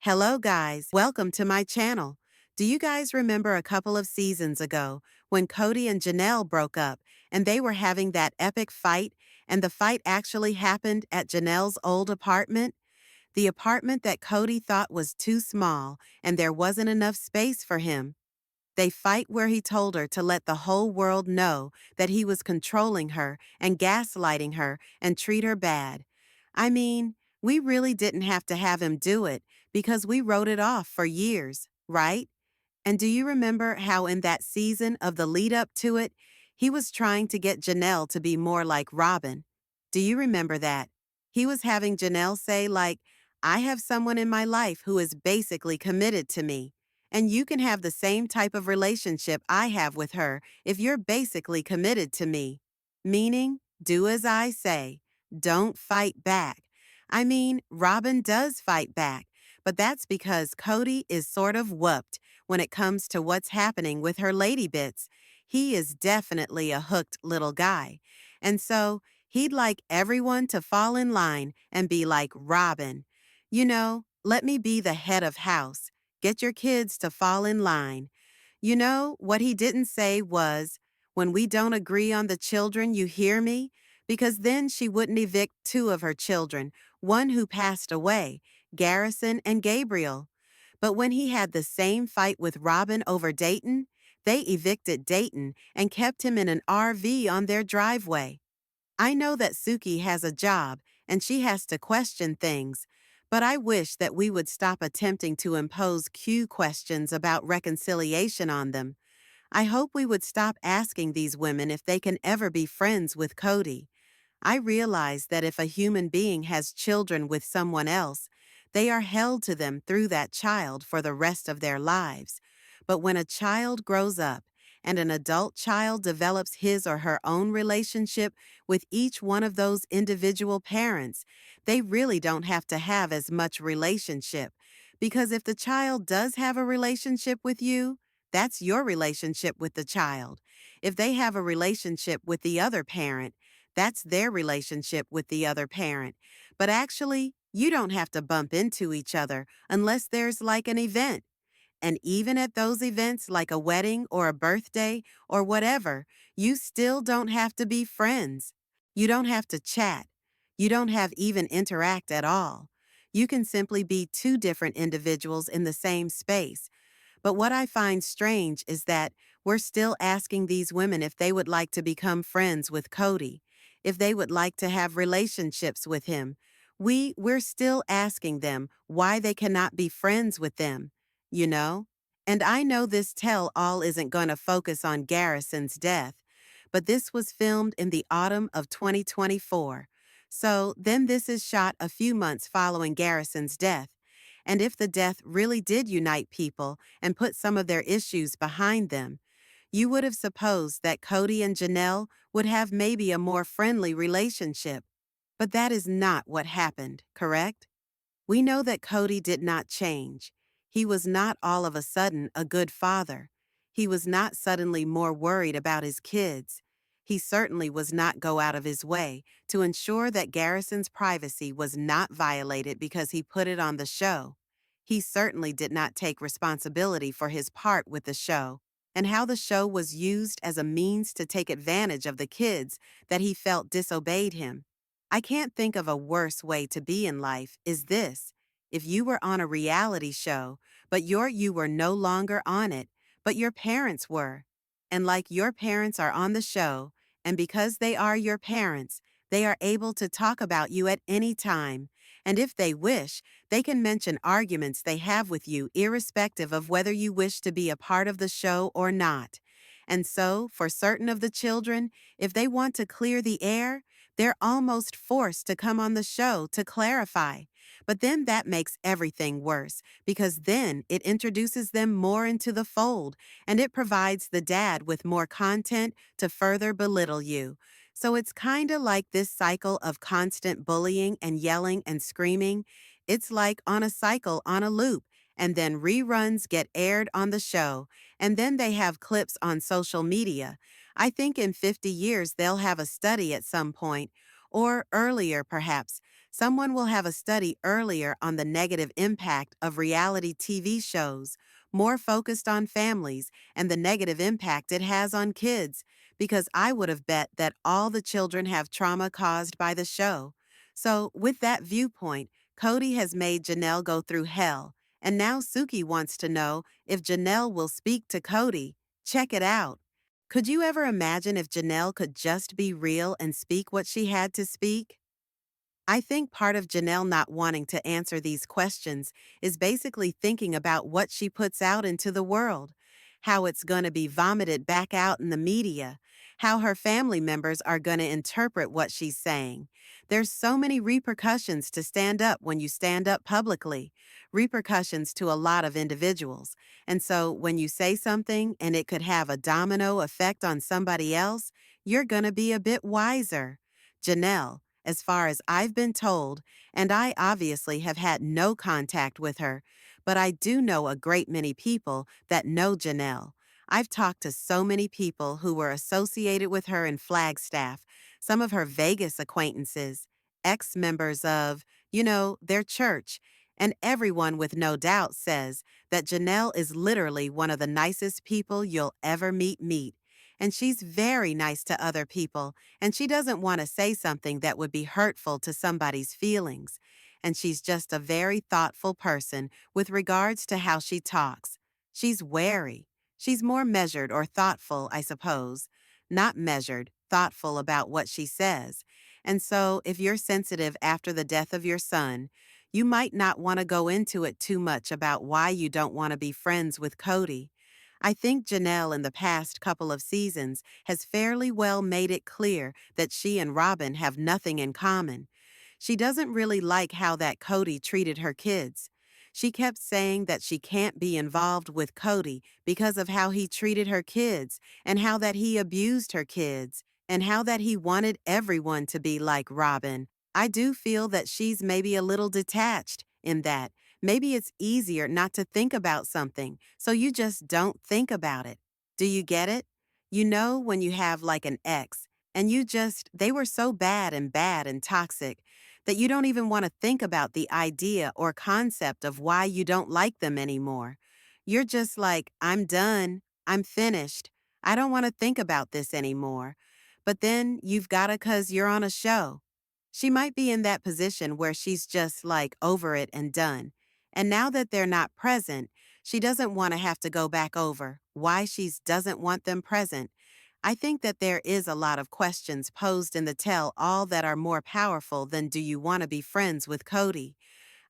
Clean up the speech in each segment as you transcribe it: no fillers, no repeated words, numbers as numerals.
Hello guys, welcome to my channel. Do you guys remember a couple of seasons ago when Cody and Janelle broke up and they were having that epic fight, and the fight actually happened at Janelle's old apartment? The apartment that Cody thought was too small and there wasn't enough space for him. They fight where he told her to let the whole world know that he was controlling her and gaslighting her and treat her bad. I mean, we really didn't have him do it because we wrote it off for years, right? And do you remember how in that season of the lead up to it, he was trying to get Janelle to be more like Robin? Do you remember that? He was having Janelle say, like, I have someone in my life who is basically committed to me. And you can have the same type of relationship I have with her if you're basically committed to me. Meaning, do as I say. Don't fight back. I mean, Robin does fight back, but that's because Cody is sort of whooped when it comes to what's happening with her lady bits. He is definitely a hooked little guy. And so, he'd like everyone to fall in line and be like Robin. Let me be the head of house. Get your kids to fall in line. What he didn't say was, when we don't agree on the children, you hear me? Because then she wouldn't evict two of her children, one who passed away, Garrison and Gabriel. But when he had the same fight with Robin over Dayton, they evicted Dayton and kept him in an RV on their driveway. I know that Suki has a job and she has to question things, but I wish that we would stop attempting to impose Q questions about reconciliation on them. I hope we would stop asking these women if they can ever be friends with Cody. I realize that if a human being has children with someone else, they are held to them through that child for the rest of their lives. But when a child grows up and an adult child develops his or her own relationship with each one of those individual parents, they really don't have to have as much relationship. Because if the child does have a relationship with you, that's your relationship with the child. If they have a relationship with the other parent, that's their relationship with the other parent. But actually, you don't have to bump into each other unless there's like an event. And even at those events like a wedding or a birthday or whatever, you still don't have to be friends. You don't have to chat. You don't have even interact at all. You can simply be two different individuals in the same space. But what I find strange is that we're still asking these women if they would like to become friends with Cody, if they would like to have relationships with him. We're still asking them why they cannot be friends with them, you know? And I know this tell-all isn't going to focus on Garrison's death, but this was filmed in the autumn of 2024. So then this is shot a few months following Garrison's death. And if the death really did unite people and put some of their issues behind them, you would have supposed that Cody and Janelle would have maybe a more friendly relationship. But that is not what happened, correct? We know that Cody did not change. He was not all of a sudden a good father. He was not suddenly more worried about his kids. He certainly was not go out of his way to ensure that Garrison's privacy was not violated because he put it on the show. He certainly did not take responsibility for his part with the show and how the show was used as a means to take advantage of the kids that he felt disobeyed him. I can't think of a worse way to be in life is this. If you were on a reality show, but you were no longer on it, but your parents were. And like your parents are on the show, and because they are your parents, they are able to talk about you at any time. And if they wish, they can mention arguments they have with you irrespective of whether you wish to be a part of the show or not. And so, for certain of the children, if they want to clear the air, they're almost forced to come on the show to clarify. But then that makes everything worse because then it introduces them more into the fold and it provides the dad with more content to further belittle you. So it's kind of like this cycle of constant bullying and yelling and screaming. It's like on a cycle on a loop. And then reruns get aired on the show, and then they have clips on social media. I think in 50 years they'll have a study at some point, or earlier perhaps, Someone will have a study earlier on the negative impact of reality TV shows, more focused on families and the negative impact it has on kids, because I would have bet that all the children have trauma caused by the show. So, with that viewpoint, Kody has made Janelle go through hell, and now Suki wants to know if Janelle will speak to Kody. Check it out. Could you ever imagine if Janelle could just be real and speak what she had to speak? I think part of Janelle not wanting to answer these questions is basically thinking about what she puts out into the world, how it's going to be vomited back out in the media, how her family members are going to interpret what she's saying. There's so many repercussions to stand up when you stand up publicly, repercussions to a lot of individuals. And so when you say something and it could have a domino effect on somebody else, you're going to be a bit wiser. Janelle, as far as I've been told, and I obviously have had no contact with her, but I do know a great many people that know Janelle. I've talked to so many people who were associated with her in Flagstaff, some of her Vegas acquaintances, ex-members of, their church, and everyone with no doubt says that Janelle is literally one of the nicest people you'll ever meet. And she's very nice to other people, and she doesn't want to say something that would be hurtful to somebody's feelings. And she's just a very thoughtful person with regards to how she talks. She's wary. She's more measured or thoughtful, I suppose. Not measured, thoughtful about what she says. And so, if you're sensitive after the death of your son, you might not want to go into it too much about why you don't want to be friends with Kody. I think Janelle in the past couple of seasons has fairly well made it clear that she and Robin have nothing in common. She doesn't really like how that Kody treated her kids. She kept saying that she can't be involved with Kody because of how he treated her kids and how that he abused her kids and how that he wanted everyone to be like Robin. I do feel that she's maybe a little detached in that. Maybe it's easier not to think about something, so you just don't think about it. Do you get it? You know when you have like an ex, and they were so bad and toxic that you don't even want to think about the idea or concept of why you don't like them anymore. You're just like, I'm done. I'm finished. I don't want to think about this anymore. But then you've got to 'cause you're on a show. She might be in that position where she's just like over it and done. And now that they're not present, she doesn't want to have to go back over why she doesn't want them present. I think that there is a lot of questions posed in the tell all that are more powerful than do you want to be friends with Kody?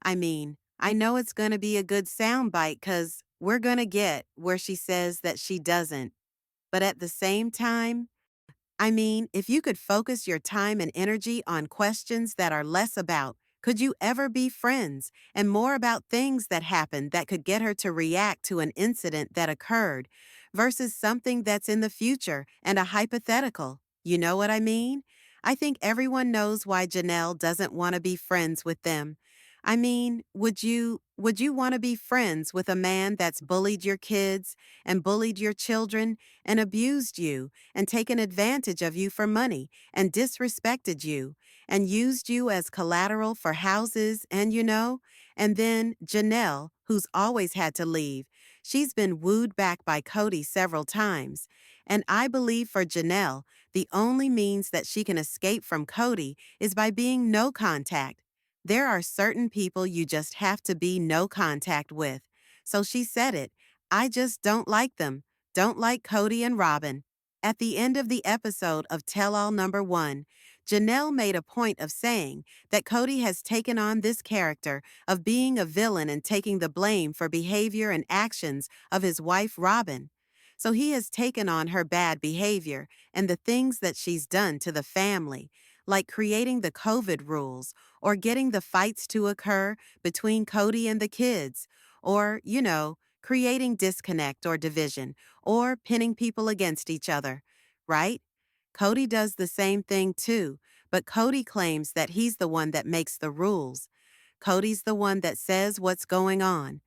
I mean, I know it's going to be a good soundbite because we're going to get where she says that she doesn't. But at the same time, if you could focus your time and energy on questions that are less about, could you ever be friends, and more about things that happened that could get her to react to an incident that occurred, versus something that's in the future and a hypothetical? You know what I mean? I think everyone knows why Janelle doesn't want to be friends with them. Would you want to be friends with a man that's bullied your kids and bullied your children and abused you and taken advantage of you for money and disrespected you and used you as collateral for houses and then Janelle, who's always had to leave, she's been wooed back by Kody several times. And I believe for Janelle, the only means that she can escape from Kody is by being no contact. There are certain people you just have to be no contact with. So she said it. I just don't like them. Don't like Kody and Robin. At the end of the episode of Tell All #1, Janelle made a point of saying that Kody has taken on this character of being a villain and taking the blame for behavior and actions of his wife Robin. So he has taken on her bad behavior and the things that she's done to the family, like creating the COVID rules or getting the fights to occur between Kody and the kids, or, creating disconnect or division, or pinning people against each other, right? Kody does the same thing too, but Kody claims that he's the one that makes the rules. Cody's the one that says what's going on.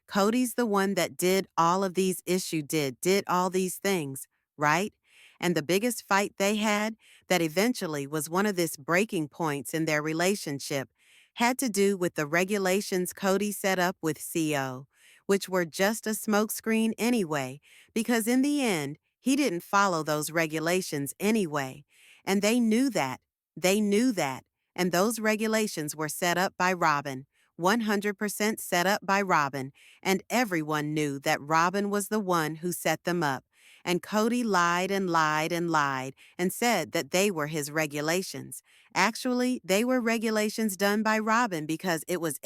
Cody's the one that did all of these did all these things, right? And the biggest fight they had that eventually was one of this breaking points in their relationship, had to do with the regulations Kody set up with CO, which were just a smokescreen anyway, because in the end, he didn't follow those regulations anyway. And they knew that. They knew that. And those regulations were set up by Robin, 100% set up by Robin, and everyone knew that Robin was the one who set them up. And Kody lied and lied and lied and said that they were his regulations. Actually, they were regulations done by Robin because it was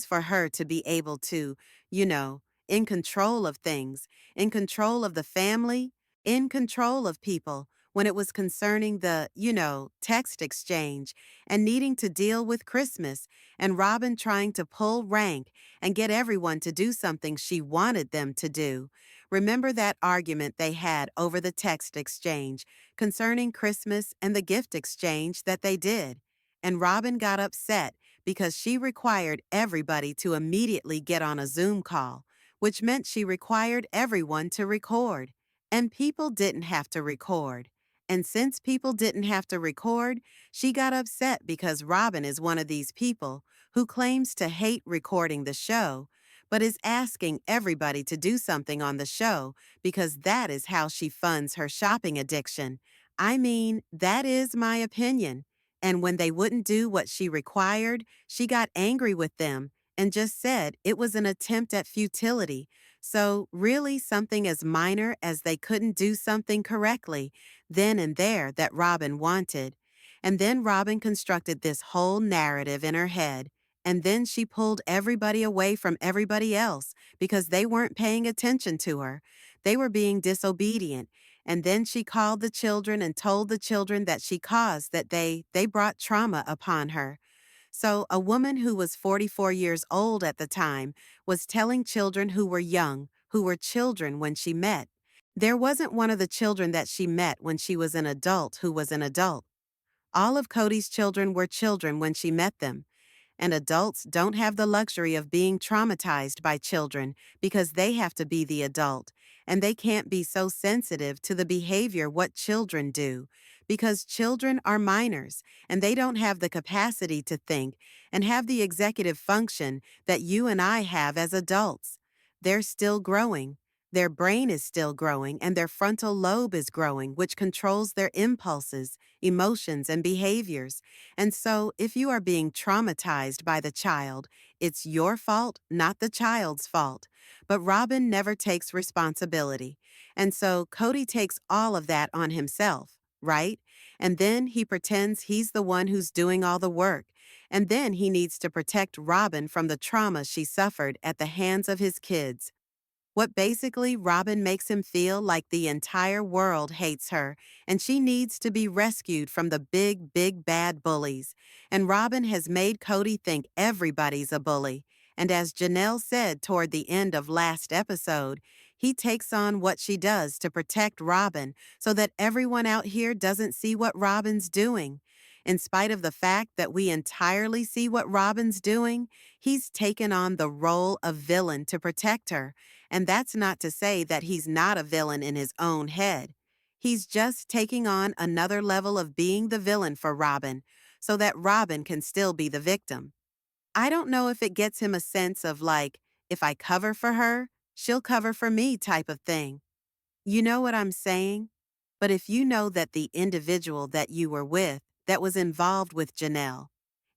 for her to be able to, you know, in control of things, in control of the family, in control of people when it was concerning the, text exchange and needing to deal with Christmas and Robin trying to pull rank and get everyone to do something she wanted them to do. Remember that argument they had over the text exchange concerning Christmas and the gift exchange that they did? And Robin got upset because she required everybody to immediately get on a Zoom call, which meant she required everyone to record. And people didn't have to record. And since people didn't have to record, she got upset because Robin is one of these people who claims to hate recording the show, but is asking everybody to do something on the show because that is how she funds her shopping addiction. I mean, that is my opinion. And when they wouldn't do what she required, she got angry with them and just said it was an attempt at futility. So, really, something as minor as they couldn't do something correctly then and there that Robin wanted. And then Robin constructed this whole narrative in her head. And then she pulled everybody away from everybody else because they weren't paying attention to her. They were being disobedient. And then she called the children and told the children that she caused that they brought trauma upon her. So a woman who was 44 years old at the time was telling children who were young, who were children when she met. There wasn't one of the children that she met when she was an adult who was an adult. All of Kody's children were children when she met them. And adults don't have the luxury of being traumatized by children because they have to be the adult, and they can't be so sensitive to the behavior what children do because children are minors and they don't have the capacity to think and have the executive function that you and I have as adults. They're still growing. Their brain is still growing and their frontal lobe is growing, which controls their impulses, emotions, and behaviors. And so, if you are being traumatized by the child, it's your fault, not the child's fault. But Robin never takes responsibility. And so, Kody takes all of that on himself, right? And then he pretends he's the one who's doing all the work. And then he needs to protect Robin from the trauma she suffered at the hands of his kids. What basically Robin makes him feel like the entire world hates her and she needs to be rescued from the big, big bad bullies. And Robin has made Kody think everybody's a bully. And as Janelle said toward the end of last episode, he takes on what she does to protect Robin so that everyone out here doesn't see what Robin's doing. In spite of the fact that we entirely see what Robin's doing, he's taken on the role of villain to protect her. And that's not to say that he's not a villain in his own head. He's just taking on another level of being the villain for Robin, so that Robin can still be the victim. I don't know if it gets him a sense of like, if I cover for her, she'll cover for me type of thing. You know what I'm saying? But if you know that the individual that you were with, that was involved with Janelle,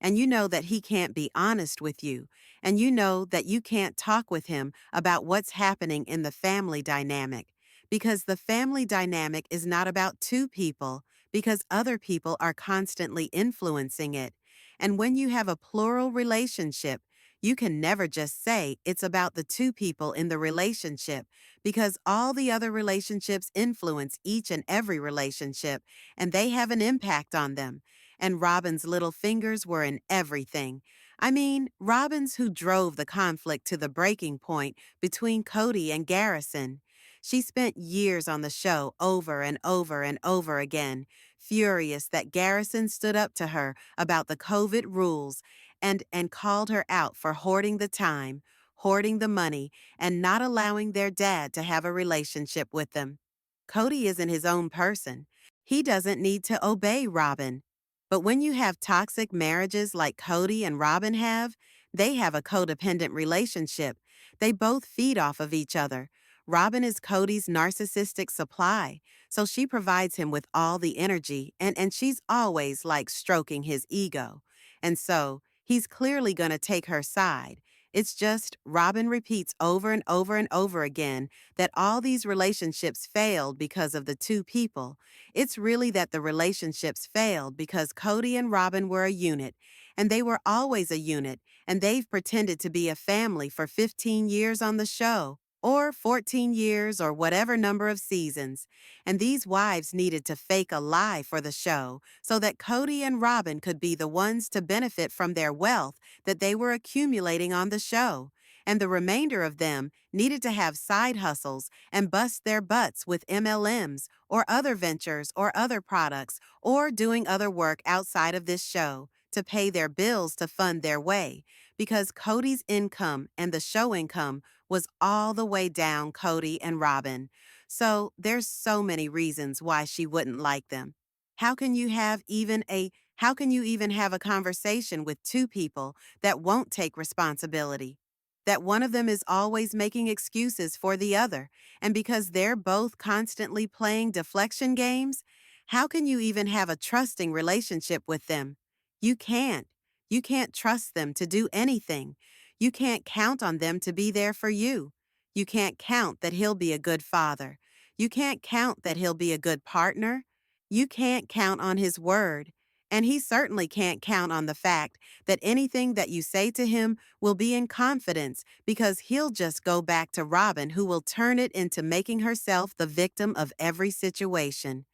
and you know that he can't be honest with you, and you know that you can't talk with him about what's happening in the family dynamic, because the family dynamic is not about two people, because other people are constantly influencing it. And when you have a plural relationship, you can never just say it's about the two people in the relationship because all the other relationships influence each and every relationship, and they have an impact on them. And Robin's little fingers were in everything. I mean, Robin's who drove the conflict to the breaking point between Kody and Garrison. She spent years on the show over and over and over again, furious that Garrison stood up to her about the COVID rules and called her out for hoarding the time, hoarding the money, and not allowing their dad to have a relationship with them. Kody isn't his own person. He doesn't need to obey Robin. But when you have toxic marriages like Kody and Robin have, they have a codependent relationship. They both feed off of each other. Robin is Cody's narcissistic supply, so she provides him with all the energy, and she's always like stroking his ego. And so, he's clearly going to take her side. It's just Robin repeats over and over and over again that all these relationships failed because of the two people. It's really that the relationships failed because Kody and Robin were a unit, and they were always a unit, and they've pretended to be a family for 15 years on the show, or 14 years, or whatever number of seasons. And these wives needed to fake a lie for the show so that Kody and Robin could be the ones to benefit from their wealth that they were accumulating on the show. And the remainder of them needed to have side hustles and bust their butts with MLMs or other ventures or other products or doing other work outside of this show to pay their bills to fund their way, because Cody's income and the show income was all the way down Kody and Robin. So there's so many reasons why she wouldn't like them. How can you have even a how can you even have a conversation with two people that won't take responsibility? That one of them is always making excuses for the other, and because they're both constantly playing deflection games, how can you even have a trusting relationship with them? You can't. You can't trust them to do anything. You can't count on them to be there for you. You can't count that he'll be a good father. You can't count that he'll be a good partner. You can't count on his word. And he certainly can't count on the fact that anything that you say to him will be in confidence, because he'll just go back to Robin, who will turn it into making herself the victim of every situation.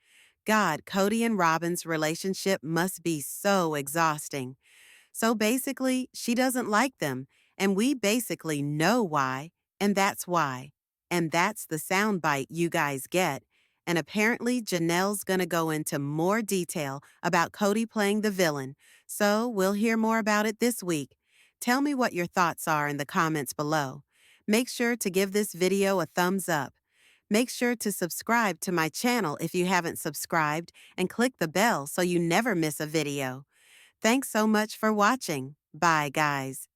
God, Kody and Robin's relationship must be so exhausting. So basically, she doesn't like them, and we basically know why, and that's why. And that's the soundbite you guys get. And apparently, Janelle's gonna go into more detail about Kody playing the villain, so we'll hear more about it this week. Tell me what your thoughts are in the comments below. Make sure to give this video a thumbs up. Make sure to subscribe to my channel if you haven't subscribed, and click the bell so you never miss a video. Thanks so much for watching. Bye, guys.